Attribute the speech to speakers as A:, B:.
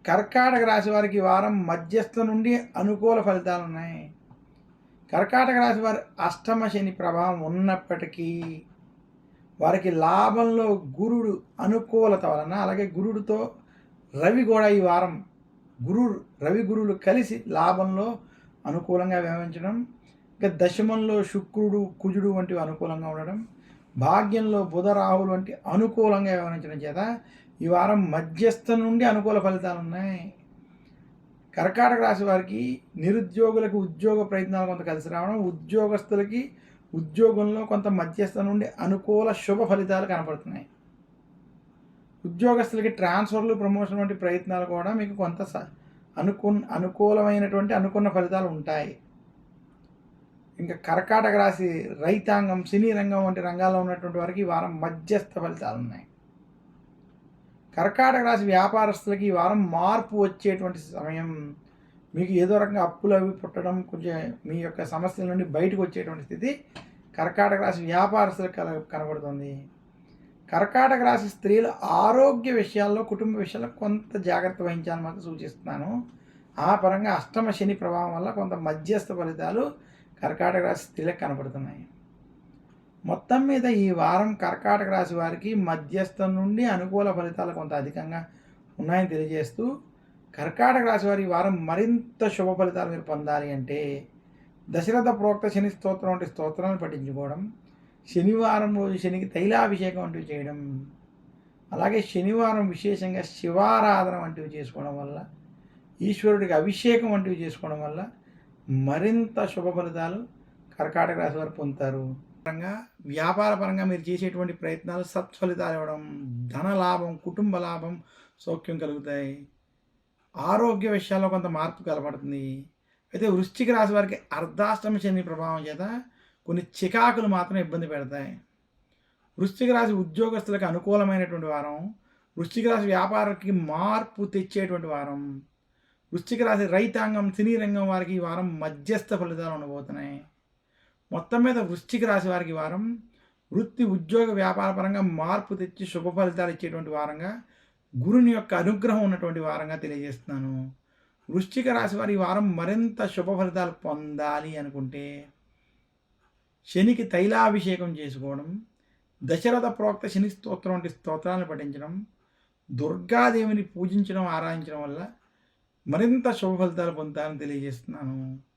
A: కర్కాటక రాశి వారికి ఈ వారం మధ్యస్థ నుండి అనుకూల ఫలితాలు ఉన్నాయి. కర్కాటక రాశి వారి అష్టమ శని ప్రభావం ఉన్నప్పటికీ వారికి లాభంలో గురుడు అనుకూలత వలన, అలాగే గురుడితో రవి కూడా ఈ వారం రవి గురువులు కలిసి లాభంలో అనుకూలంగా వ్యవహరించడం, ఇంకా దశమంలో శుక్రుడు కుజుడు వంటివి అనుకూలంగా ఉండడం, భాగ్యంలో బుధ రాహులు వంటి అనుకూలంగా వ్యవహరించడం చేత ఈ వారం మధ్యస్థ నుండి అనుకూల ఫలితాలు ఉన్నాయి. కర్కాటక రాశి వారికి నిరుద్యోగులకు ఉద్యోగ ప్రయత్నాలు కొంత కలిసి రావడం, ఉద్యోగస్తులకి ఉద్యోగంలో కొంత మధ్యస్థ నుండి అనుకూల శుభ ఫలితాలు కనపడుతున్నాయి. ఉద్యోగస్తులకి ట్రాన్స్ఫర్లు, ప్రమోషన్ వంటి ప్రయత్నాలు కూడా మీకు కొంత అనుకూలమైనటువంటి అనుకున్న ఫలితాలు ఉంటాయి. ఇంకా కర్కాటక రాశి రైతాంగం, సినీ రంగం వంటి రంగాల్లో ఉన్నటువంటి వారికి ఈ వారం మధ్యస్థ ఫలితాలు ఉన్నాయి. కర్కాటక రాశి వ్యాపారస్తులకి ఈ వారం మార్పు వచ్చేటువంటి సమయం. మీకు ఏదో రకంగా అప్పులు అవి పుట్టడం, కొంచెం మీ యొక్క సమస్యల నుండి బయటకు వచ్చేటువంటి స్థితి కర్కాటక రాశి వ్యాపారస్తులకు కనబడుతుంది. కర్కాటక రాశి స్త్రీల ఆరోగ్య విషయాల్లో, కుటుంబ విషయాల్లో కొంత జాగ్రత్త వహించాలని మాత్రం సూచిస్తున్నాను. ఆ పరంగా అష్టమ శని ప్రభావం వల్ల కొంత మధ్యస్థ ఫలితాలు కర్కాటక రాశి స్త్రీలకు కనబడుతున్నాయి. మొత్తం మీద ఈ వారం కర్కాటక రాశి వారికి మధ్యస్థం నుండి అనుకూల ఫలితాలు కొంత అధికంగా ఉన్నాయని తెలియజేస్తూ, కర్కాటక రాశి వారి ఈ వారం మరింత శుభ ఫలితాలు మీరు పొందాలి అంటే దశరథ ప్రోక్త శని స్తోత్రం వంటి స్తోత్రాలను పఠించుకోవడం, శనివారం రోజు శనికి తైలాభిషేకం వంటివి చేయడం, అలాగే శనివారం విశేషంగా శివారాధన వంటివి చేసుకోవడం వల్ల, ఈశ్వరుడికి అభిషేకం వంటివి చేసుకోవడం వల్ల మరింత శుభ ఫలితాలు కర్కాటక రాశి వారు పొందుతారు. వ్యాపార పరంగా మీరు చేసేటువంటి ప్రయత్నాలు సత్ఫలితాలు ఇవ్వడం, ధన లాభం, కుటుంబ లాభం, సౌఖ్యం కలుగుతాయి. ఆరోగ్య విషయాల్లో కొంత మార్పు కనబడుతుంది. అయితే వృశ్చిక రాశి వారికి అర్ధాష్టమ శని ప్రభావం చేత కొన్ని చికాకులు మాత్రం ఇబ్బంది పెడతాయి. వృశ్చిక రాశి ఉద్యోగస్తులకు అనుకూలమైనటువంటి వారం. వృశ్చిక రాశి వ్యాపారానికి మార్పు తెచ్చేటువంటి వారం. వృశ్చిక రాశి రైతాంగం, సినీ రంగం వారికి ఈ వారం మధ్యస్థ ఫలితాలు ఉండబోతున్నాయి. మొత్తం మీద వృశ్చిక రాశి వారికి వారం వృత్తి, ఉద్యోగ, వ్యాపార పరంగా మార్పు తెచ్చి శుభ ఫలితాలు ఇచ్చేటువంటి వారంగా, గురుని యొక్క అనుగ్రహం ఉన్నటువంటి వారంగా తెలియజేస్తున్నాను. వృశ్చిక రాశి వారి ఈ వారం మరింత శుభ ఫలితాలు పొందాలి అనుకుంటే శనికి తైలాభిషేకం చేసుకోవడం, దశరథ ప్రోక్త శని స్తోత్రం వంటి స్తోత్రాలను పఠించడం, దుర్గాదేవిని పూజించడం, ఆరాధించడం వల్ల మరింత శుభ ఫలితాలు పొందుతారని తెలియజేస్తున్నాను.